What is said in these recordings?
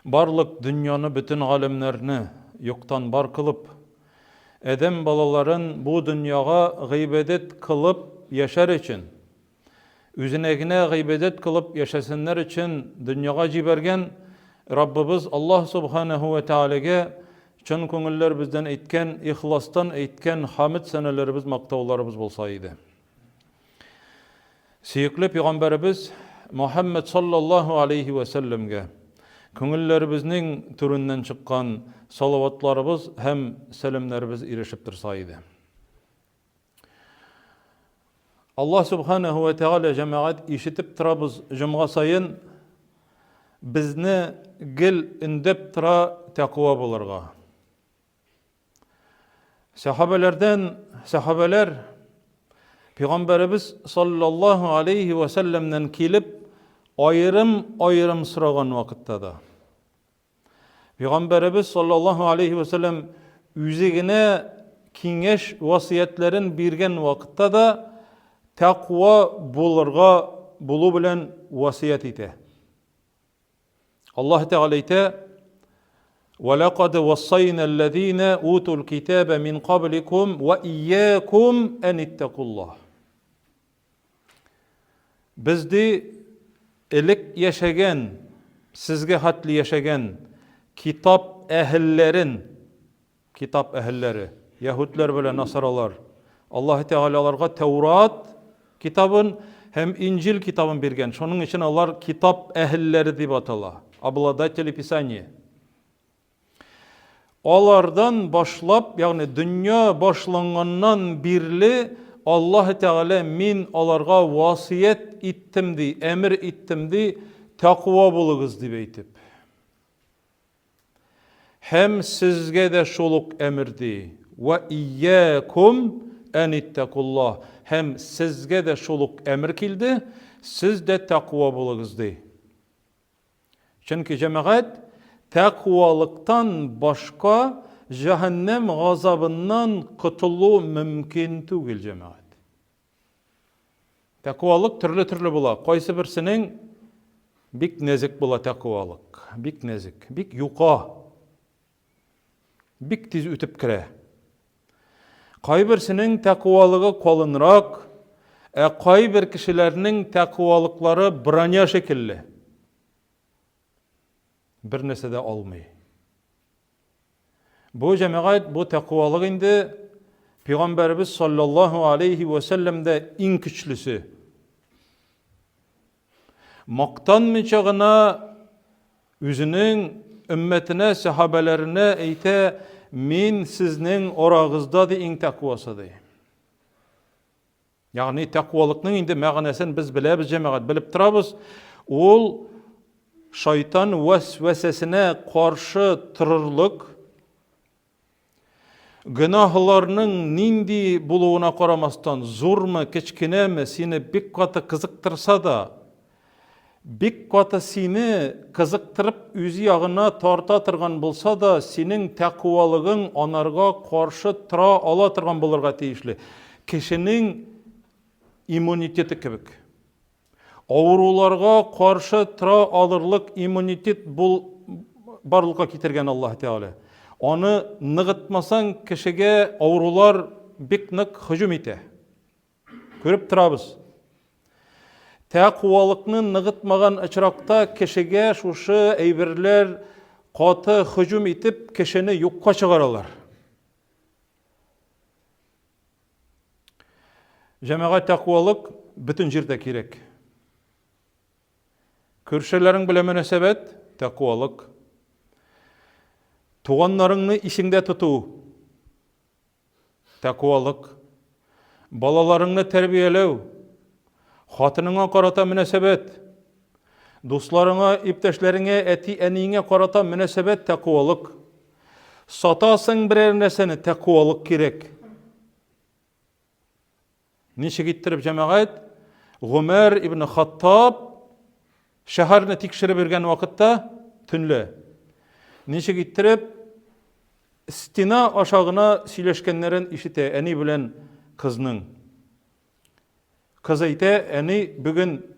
Barlık dünyаны bütün alemlerini yoktan bar kılıp, Edem balaların bu dünyaga gıybedet kılıp yaşar için, üzünegine gıybedet kılıp yaşasınlar için dünyaga cibergen Rabbimiz Allah Subhanahu ve Teala'ga çın köngüller bizden etken, ihlastan etken hamid senelerimiz, maktavlarımız bolsaydı. Siyikli Peygamberimiz Muhammed sallallahu aleyhi ve sellemge köngüllerimizning türünden çıkan salavatlarımız hem selamlarımız irişip tursaydı. Allah Subhanahu ve Teala cemaat işitip turabız cumga sayın bizni gel indep tura takva bulurga. Sahabeler Peygamberimiz sallallahu aleyhi ve sellem'den kilip ayrım sıragan vakitte da. Peygamberimiz sallallahu aleyhi ve sellem üzegine kingeş vasiyetlerin birgen vakitte da takva bulurga bulu bilen vasiyet ite. Allah Teala ite وَلَقَدْ وَصَّيْنَا الَّذ۪ينَ اُوتُوا الْكِتَابَ مِنْ قَبْلِكُمْ وَاِيَّاكُمْ اَنِ اتَّقُوا اللّٰهِ Bizdi elik yaşagen, sizge hatli yaşagen kitap ehilleri, Yahudler böyle Nasaralar, Allah Teala'larga Tevrat kitabın hem İncil kitabın birgen. Şonun için onlar kitap ehilleri dip atala. Обладатели Писания. Onlardan başlap, yani dünya başlangandan birli Allah Teala min onlarga vasiyet ettimdi, emir ettimdi, takva buluguz dip eytip. Hem sizge de şoluk emirdi. Ve iyyakum en ittakullah. Hem sizge de şoluk emir kildi, siz de takva buluguz di. Çünkü cemaat takvalıktan başka cehennem gazabından kutulu mümkün değil cemaat. Takvalık türlü bula. Qaysı birsinin bik nezik bula takvalık. Bik nezik, bik yuqa. Bik tiz ütüp kire. Qay birsinin takvalığı kolunrak, qay bir kişilerinin takvalıkları branya şekilli. Bir nese de almay. Bu cemaat, bu takvalık indi Peygamberimiz sallallahu aleyhi ve sellem'de en güçlüsü. Maktanmayacağına üzünün ümmetine, sahabelerine eyte min sizning orağızda en takvasıdır. Yani takvalıkның indi mağanasını biz bilemiz cemaat, bilip turabız. Ol şeytan vesvesesine karşı tururluk, günahlarının nindi buluğuna qaramastan zor mu, kichkine mi, seni bik katı kızıktırsa da, bik katı seni kızıktırıp üzü yağına tarta tırgan bulsa da, senin takvalığın onarga karşı tura ala tırgan bulurga teyişli. Kişinin immuniteti kibik. Avrularga karşı tura alırlık immunitet barlığa getirgen Allah Teala. Onu nıgıtmasan kişige avrular bik nık hücum ite. Görüp turabız. Takvalıkны nıgıtmagan açırakta kişige şuşu eyberler katı hücum itip kişini yokka çıgaralar. Cemaat takvalık bütün jirde kirek. Körşelerin bile münasebet takvalık. Tuğanlarını işinde tutu. Takvalık. Balalarını terbiyelev. Hatınına karata münasebet. Dostlarına, ipteşlerine, eti eniğine karata münasebet takvalık. Satasın birer neseni takvalık kirek. Niçe gittirip cemaat? Ömer ibn Hattab şehirine tekşirip bergen vakitte tünle. Niçe gittirip istina aşağına sileşkenlerin işite eni bilen kızının. Kız ite eni bugün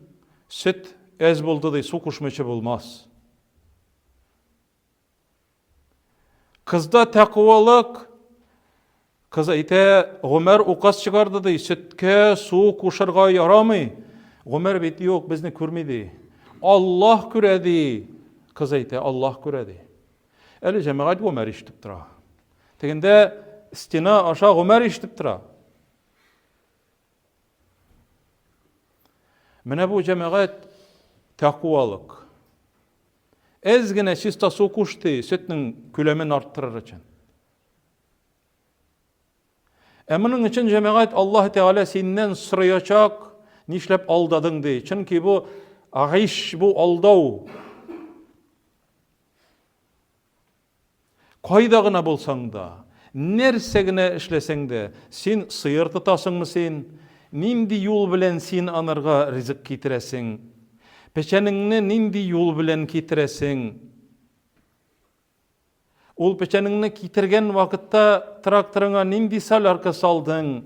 süt ez buldu da su kuşmaçı bulmaz. Kızda takvalık, kız ayta Ömer uqas çıkardı da sütke su kuşarga yaramay. Ömer beti yok bizni körmedi. Allah köredi. Kız ayta Allah köredi. Eli cemaat Ömer iştip tura. Teginde istina aşağı Ömer iştip tura. Mene bu cemaat takvalık. Ezgine çista su kuştu, sütün külemin arttırır için. Eminin için cemaat Allah Teala senden sırayacak, nişlep aldadın dey. Çünkü bu ağış, bu aldav. Kaydağına bulsan da, nersegine işlesen de, sen sıyır tutasın mı sen? Nindi yol bilen sen anırga rizık kitiresin? Peçeningni nindi yol bilen kitiresin? Ol peçeningni kitirgen vakitta traktoruna nindi salarka saldın?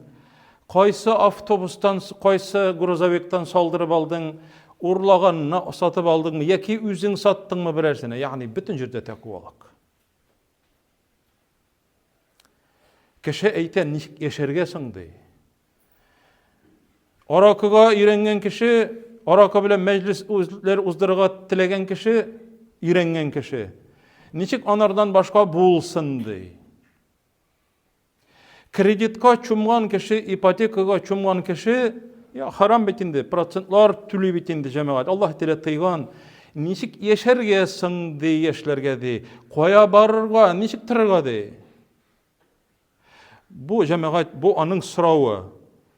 Qaysı avtobustan, qaysı grozovektan saldırıp aldın? Urlaganına satıp aldın mı? Yaki üzün sattın mı birersine? Yani bütün jerde takvalık. Kişi eyten yaşergesin dey. Arakıga irengen kişi, arakı bilen meclisler uzdırıga tilegen kişi, irengen kişi. Niçik anardan başka bulsun dey. Kreditka çumgan kişi, ipotekaga çumgan kişi, ya haram bitindi, procentlar tülü bitindi cemaat. Allah tile tıygan. Niçik yaşergesin dey yaşlarga dey. Koya barırga, niçik tırırga dey. Bu cemaat, bu anın sıravı.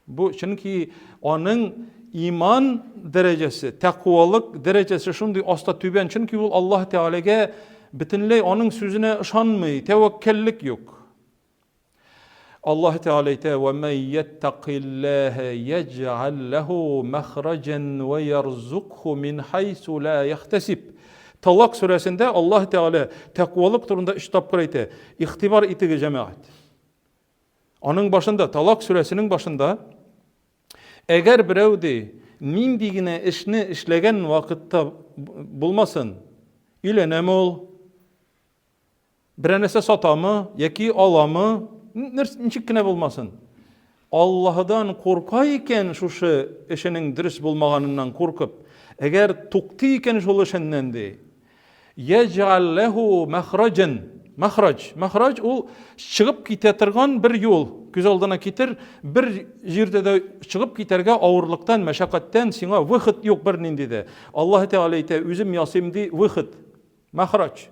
Bu çünkü onun iman derecesi, takvalık derecesi şunday asta tüben. Çünkü bu Allah Teala'ga bütünley onun sözüne ışanmay, tevekkellik yok. Allah Teala ite ve men yettaqillaha yec'al lehu mahracen ve yerzukhu min haysu la yahtasib. Talak suresinde Allah Teala takvalık turunda iştapkır ite, ihtibar ite cemaat. Onun başında, Talak suresinin başında, eğer birevdi nindigine işini işlegen vakitte bulmasın, ile ne ol, birenese satamı, yeki alamı, niçikkine bulmasın. Allah'dan korkayken şu işinin dürüst bulmağanından korkup, eğer tuktiyken şu işinden de, yec'al lehu mahracen, mahrac ol çıkıp kitetirgan bir yol. Göz aldına kitir, bir yerde de çıkıp kiterge ağırlıktan, meşakkatten sana vıhıt yok bir nindi de. Allah Teala ite üzüm yasimdi vıhıt, mahrac.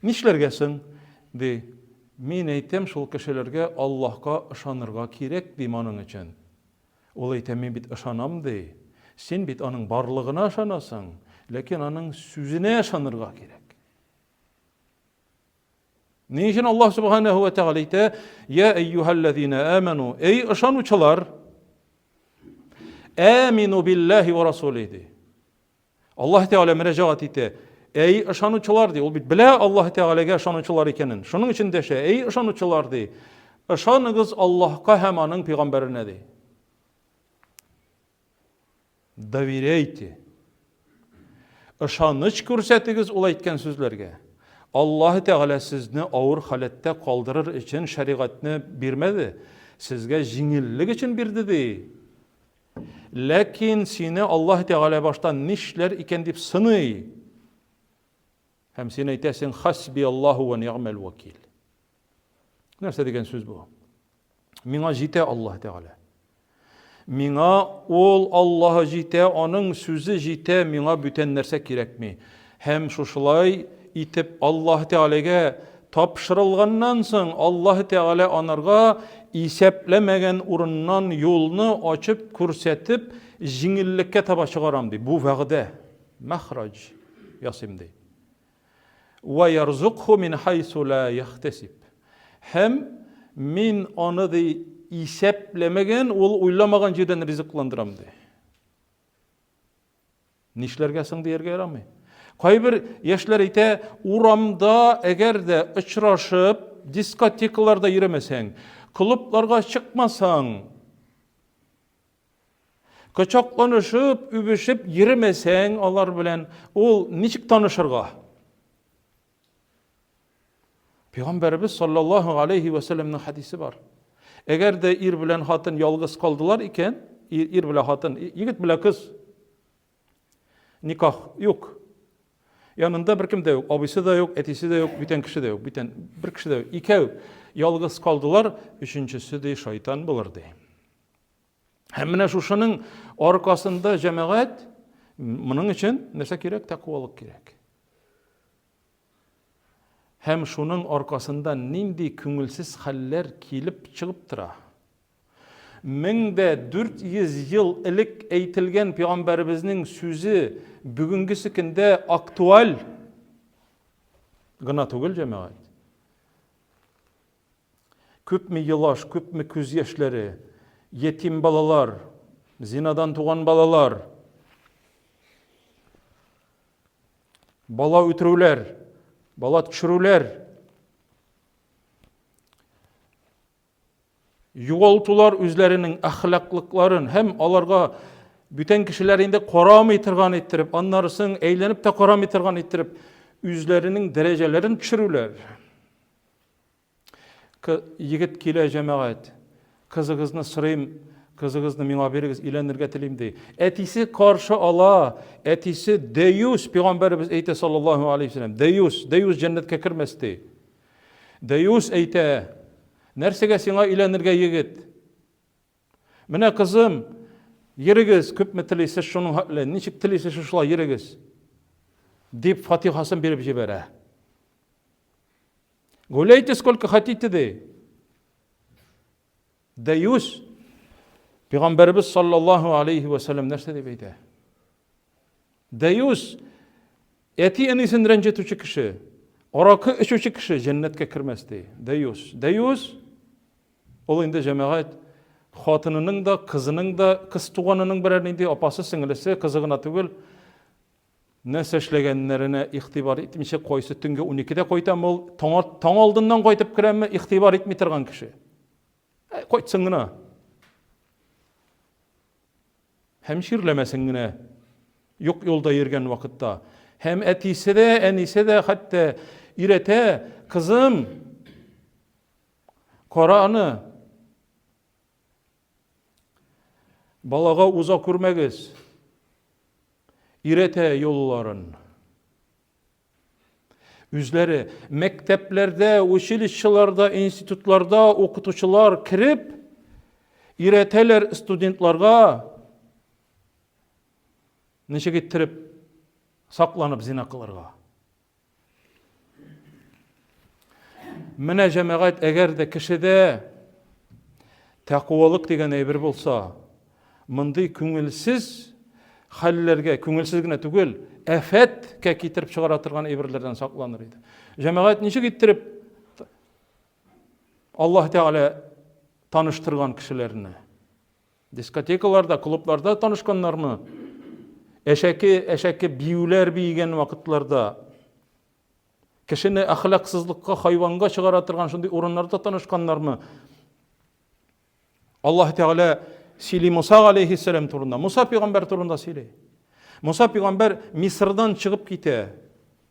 Nişlergesin de, min eytem şol kişilerge Allah'a ışanırga kirek dimanın için. Ol eytemin bit ışanam de, sen bit anın barlığına ışanasın, lakin anın süzüne ışanırga kirek. Niçin Allah Subhanahu ve Teala ite ya eyyuhellezine amenu ey ışanıcılar aminu billahi ve rasulihi. Allah Teala müracaat ite ey ışanıcılar de ol bile Allah Teala'ga ışanıcılar ikenin. Şunun için de ey ışanıcılar de ışanıgız Allah'a hem anın peygamberine de. Davireyti. Işanıç kürsetigiz ol aytgan sözlerge. Allah Teala sizni ağır halette kaldırır için şeriatını birmedi. Sizge jingillik için birdi de. Lakin seni Allah Teala baştan nişler iken dip sınıy. Hem seni aytesin hasbiyallahu ve ni'mel vekil. Nerse degen söz bu? Mina jite Allah Teala. Mina ol Allah'a jite, onun sözü jite, mina büten nerse kirek mi? Hem şuşulay itip Allah Teala'ga tapşırılgandan soň Allah Teala anarga iseplemegen urundan yolunu açıp körsetip jingillikке taba çıgaram di. Bu vagde mahrac yasimdi. Ve yerzukhu min haysu la yahtasib. Hem min onu di iseplemegen ol uylamagan jerden rizıklandıram di. Nişlergesin diyerge yaramay. Kaybir yaşlar ite uramda eğer de ıçraşıp diskotekalarda yürümesen, klublarga çıkmasan, kaçaklanışıp, übüşüp yürümesen, onlar bilen ol niçik tanışırga? Peygamberimiz sallallahu aleyhi ve sellem'nin hadisi var. Eğer de ir bilen hatın yalgız kaldılar iken, ir bilen hatın, yigit bilen kız, nikah yok. Yanında bir kim de yok, abisi de yok, etisi de yok, biten kişi de yok, biten bir kişi de yok. İkev yalgız kaldılar, üçüncüsü de şeytan bulurdu. Hemine şuşanın arkasında cemaat, bunun için nese gerek? Takvalık gerek. Hem şunun arkasında nindi küngülsiz haller kilip çıkıp tıra. 1400 yıl ilik eğitilgen Peygamberimizin sözü bugünküsükünde aktual gına tugul cemaat. Köp mi yılaş, köp mi köz yaşları, yetim balalar, zinadan tuğan balalar, bala ütürüler, bala tüşürüler, yuvaltular üzlerinin ahlaklıkların hem alarga bütün kişilerinde koram itirgan ettirip, anlarısın eğlenip de koram itirgan ettirip, üzlerinin derecelerini tüşürüler. Yigit kile cemaat, kızınızını sırayım, kızınızını mina berigiz, ilenirge tileyim dey. Etisi karşı ala, etisi deyus, Peygamberimiz eyte sallallahu aleyhi ve sellem, deyus cennetke kirmesti. Deyus eyte, nersege sina ilenirge yigit. Mine kızım, yerigiz, küp mi tileyse şunun hakle, niçik tileyse şuşla yerigiz. Deyip Fatihasını berip jibere. Гуляйте сколько хотите dey. Deyus, Peygamberimiz sallallahu aleyhi ve sellem nerse deyip eyde. Deyus, eti enisin rencetüçü kişi, orakı içüçü kişi cennetke kirmesti. Deyus, ol indi cemaat, hatınının da, kızının da, kız tuğanının birerinde, apası singilisi, kızığına tügül, ne seçlegenlerine ihtibar etmişe koysu tünge 12'de koytan bol, taң aldından koytup kiremme ihtibar etmitirgan kişi. Koytsыңına. Hem şirlemesingine, yok yolda yirgen vakitta. Hem etise de, enise de, hatta irete, kızım, Kur'an'ı, balaga uzak kurmegiz. İrete yolların. Üzleri mekteplerde, училищеларда, institutlarda okutucular kirip ireteler studentlarga neçe getirip saklanıp zina kılarga. Mine cemaat eğer de kişide takvalık degen ebir bolsa, mındı küngülsiz hallerge, küngülsizgine tügül, efetke getirip çıgaratırgan ebirlerden saklanır idi. Cemaat neçe getirip Allah Teala tanıştırgan kişilerini. Diskotekalarda, klublarda tanışkanlar mı? Eşeki biyüler biygen vakitlarda kişini ahlaksızlıkka, hayvanga çıgaratırgan şunday orunlarda tanışkanlar mı? Allah Teala Sili Musa aleyhisselam turunda, Musa peygamber turunda sili. Musa peygamber Mısır'dan çıkıp gite.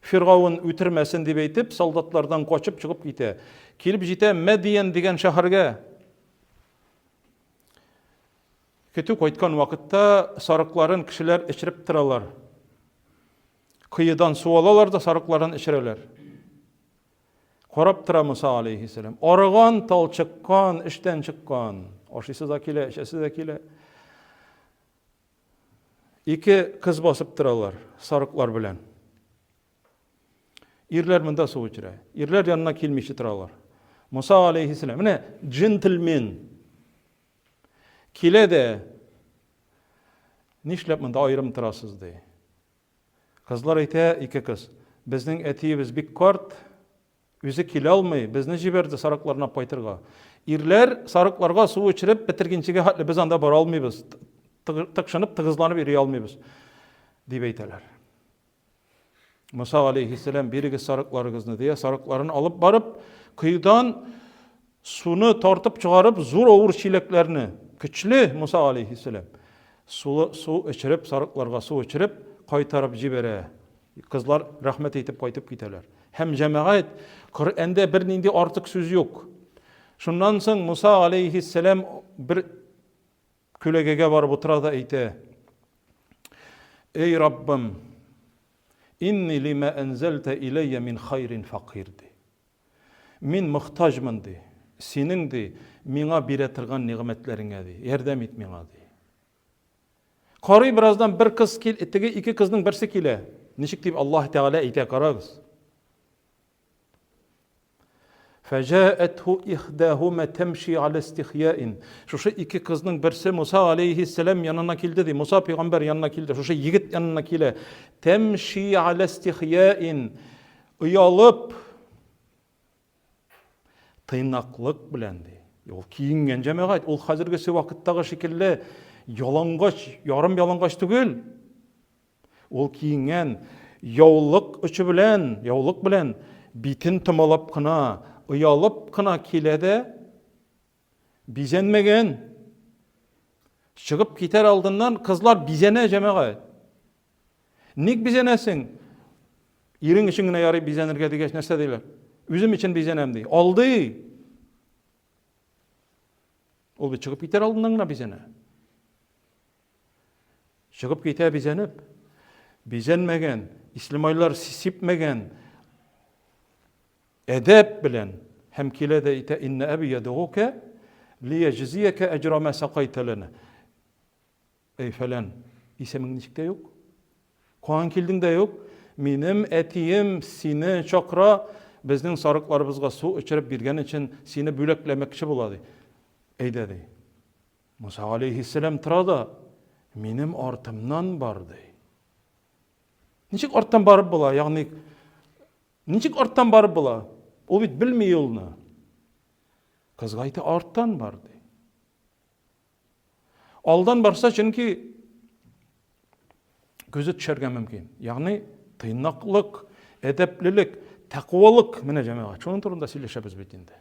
Firavun ütirmesin diye eytip, soldatlardan koçup çıkıp gite. Kelip jite Medyen degen şaharga. Ketip koytkan vakitta sarıkların kişiler içirip tıralar. Kıyıdan su alalar da sarıkların içireler. Korap tıra Musa aleyhisselam. Organ tal çıkkan, işten çıkkan. Oşisi da kile, işesi de kile. İki kız basıp tıralar, sarıklar bilen. İrler mında su içire. İrler yanına kilmişi tıralar. Musa aleyhisselam, ne? Gentleman. Kile de nişlep mında ayrım tırasız dey. Kızlar ite iki kız. Bizning etiyimiz bik kort, üzü kile almay, bizni jiberdi sarıklarına paytırga. İrler sarıklarga su içirip bitirginçige hatli biz anda bara almayız. Tıkşınıp tıgızlanıp iri almayız. Deyip eyteler. Musa aleyhisselam birigi sarıklarınızını diye sarıklarını alıp barıp kıyıdan sunu tartıp çıkarıp zor oğur çileklerini küçlü Musa aleyhisselam su içirip sarıklarga su içirip kaytarıp jibere. Kızlar rahmet etip kaytıp giteler. Hem cemaat Kur'an'da bir nindi artık söz yok. Şundan soň Musa aleyhisselam bir külegege barıp oturada eýte: Ey Rabbim, inni lima enzelte ileyye min hayrin fakirdi. Min muhtajmın di. Senin di, miňa biretirgan nimetleriňe di. Yerdem et miňa di. Qary birazdan bir kız etigi iki kızның birsi kile. Nişik dip Allah Teala eýte karagız. فَجَاءَتْهُ إِحْدَاهُمَا تَمْشِي عَلَى اسْتِحْيَاءٍ. Şuşa iki kızның birsi Musa aleyhisselam yanına kildi di. Musa peygamber yanına kildi. Şuşa yigit yanına kile. تَمْشِي عَلَى اسْتِحْيَاءٍ. Uyalıp tynaklyk bilen di. Ol kiyingen jemaat, ol hazırgı vakıttağı şekilde yalangaç, yarım yalangaç tügül. Ol kiyingen yawlyk bilen bitin tymalap kına, uyalıp kına kilede bizenmegen. Çıkıp gider aldından kızlar bizene jemaat. Nik bizenesin? Iriň işiňe ýary bizenirge digeç näse diýler? Üzüm için bizenem diýi. Aldy. Ol bir çıkıp gider aldından gına bizene. Çıkıp gite bizenip, bizenmegen, İslimaylar sisipmegen, edep bilen, hem kile de ite inne ebi yeduguke, liyejziyeke ecra ma saqayta lana. Ey falan, isemin niçikde yok. Kuan kildin de yok. Minim etiyim seni çakra, bizning sarıklarımızga su içirip birgen için seni böleklemekçi buladı. Ey dedi. Musa aleyhisselam tirada, minim artımdan bardı. Niçik arttan barıp bula? Yani niçik arttan barıp bula? O bit bilmeyi yolunu. Kız gayti arttan bardı. Aldan barsa çünkü gözü düşerge mümkün. Yani tynaklyk, edeplilik, takwalyk mene jemaat. Şonun turunda süýleşebiz bitinde.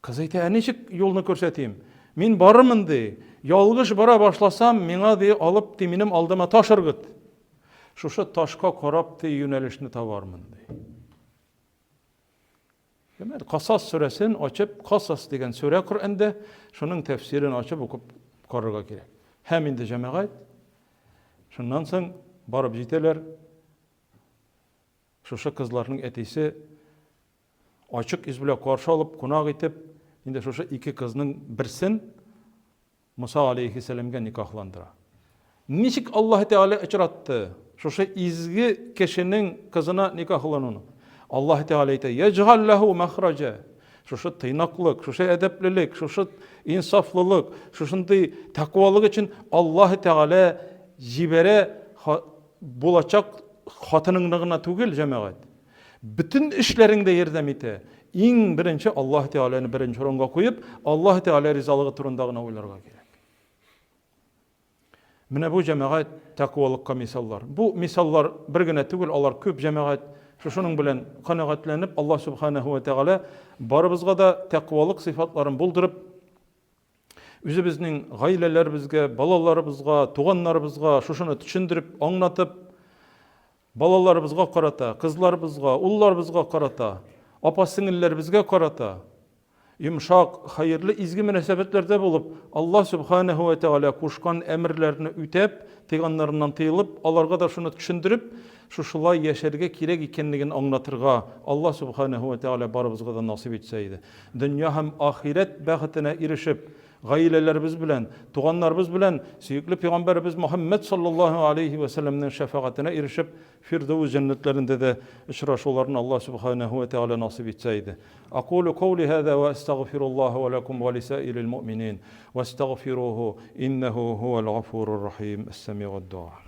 Kız aýta, "Niçik yolunu körseteyim? Min barymyn di. Yalgyş bara başlasam, miňa di alıp di minim aldyma taş ırgyt. Şuşa taşka karap di ýönelişini tabarmyn di." Demek Kasas suresini açıp Kasas degen sure Kur'an'da şunun tefsirini açıp okup kararga gerek. Hem indi jemaat şundan soň barıp jiteler. Şuşa kızlaryň etisi açık iz bilen karşı alıp konak etip indi şuşa iki kıznyň birsin Musa aleyhisselamga nikahlandıra. Niçik Allah Teala içratdı? Şuşa izgi kişinin kızına nikahlanunu. Allah Teala ite yec'al lehu mahraca. Şuşa tynaklyk, şuşa edeplilik, şuşa insaflılık, şuşunday takwalyk için Allah Teala jibere bolacak hatynyňyna tugel jemaat. Bütün işlerinde yerdem ite. İň birinçi Allah Teala'ny birinçi oronga koyup Allah Teala rizalygy turundagyna oýlarga gerek. Mine bu jemaat takwalykka misallar. Bu misallar birgine tugel, alar köp jemaat şuşunyň bilen kanagatlanıp Allah subhanahu wa taala barybızga da takwalyk sifatlaryny buldurup özübizniň gaýlelerimizge, balalarybızga, tuganlarybızga şuşuny düşündirip, aňlatyp balalarybızga karata, kızlarybızga, ullarybızga karata, apa-siňillerimizge karata yumşak, hayırlı, izgi münesebetlerde bulup Allah subhanahu ve teala kuşkan emirlerini ütep, teganlarından tıyılıp, alarga da şunu düşündürüp, şuşulay yaşarga kirek ikenligini anlatırga Allah subhanahu ve teala barыбызga da nasip etseydi. Dünya hem ahiret baxtına erişip, gaylelerimiz bilen, tuganlarımız bilen, süýükli Peygamberimiz Muhammed sallallahu aleyhi ve sellem'nin şefaatine erişip, Firdevs cennetlerinde de uçraşularını Allah subhanahu ve teala nasip etseydi. Aqulu qawli hada ve estağfirullah ve lekum ve lisairil mu'minin ve estağfiruhu innehu huvel gafurur rahim. Es-semi'ud du'a.